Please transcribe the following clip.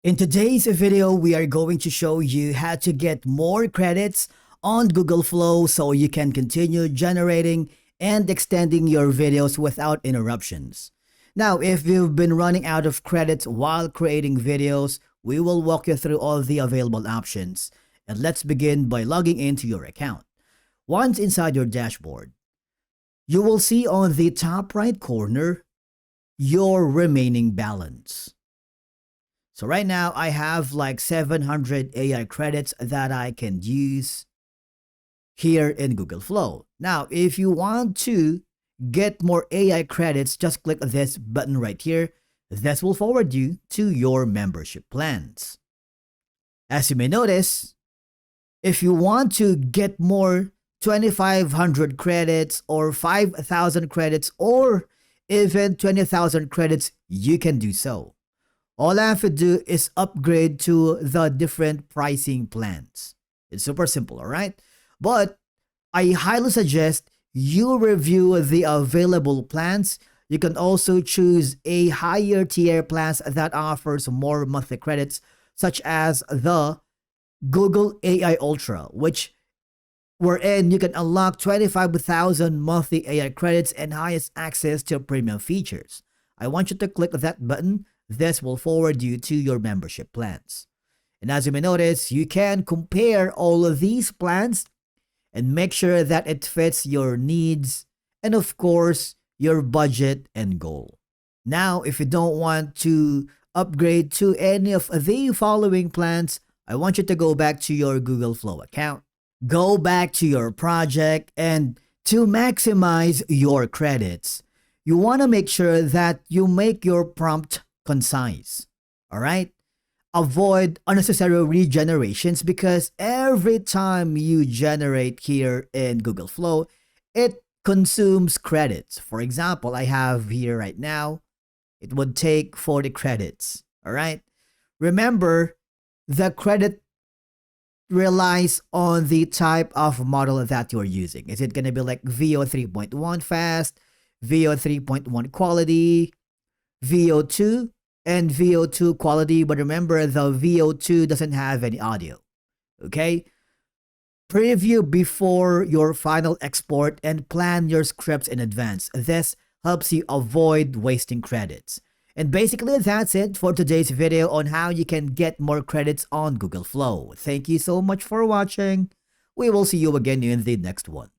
In today's video, we are going to show you how to get more credits on Google Flow so you can continue generating and extending your videos without interruptions. Now, if you've been running out of credits while creating videos, we will walk you through all the available options. And let's begin by logging into your account. Once inside your dashboard, you will see on the top right corner your remaining balance. So right now I have like 700 AI credits that I can use here in Google Flow. Now, if you want to get more AI credits, just click this button right here. This will forward you to your membership plans. As you may notice, if you want to get more 2,500 credits or 5,000 credits or even 20,000 credits, you can do so. All I have to do is upgrade to the different pricing plans. It's super simple, all right? But I highly suggest you review the available plans. You can also choose a higher tier plans that offers more monthly credits, such as the Google AI Ultra, wherein you can unlock 25,000 monthly AI credits and highest access to premium features. I want you to click that button. This will forward you to your membership plans. And as you may notice, you can compare all of these plans and make sure that it fits your needs and of course, your budget and goal. Now, if you don't want to upgrade to any of the following plans, I want you to go back to your Google Flow account. Go back to your project, and to maximize your credits, you want to make sure that you make your prompt concise. All right? Avoid unnecessary regenerations because every time you generate here in Google Flow, it consumes credits. For example, I have here right now, it would take 40 credits. All right? Remember, the credit relies on the type of model that you're using. Is it going to be like Veo 3.1 fast, Veo 3.1 quality, Veo 2 and Veo 2 quality, but remember the Veo 2 doesn't have any audio. Okay? Preview before your final export and plan your scripts in advance. This helps you avoid wasting credits. And basically that's it for today's video on how you can get more credits on Google Flow. Thank you so much for watching. We will see you again in the next one.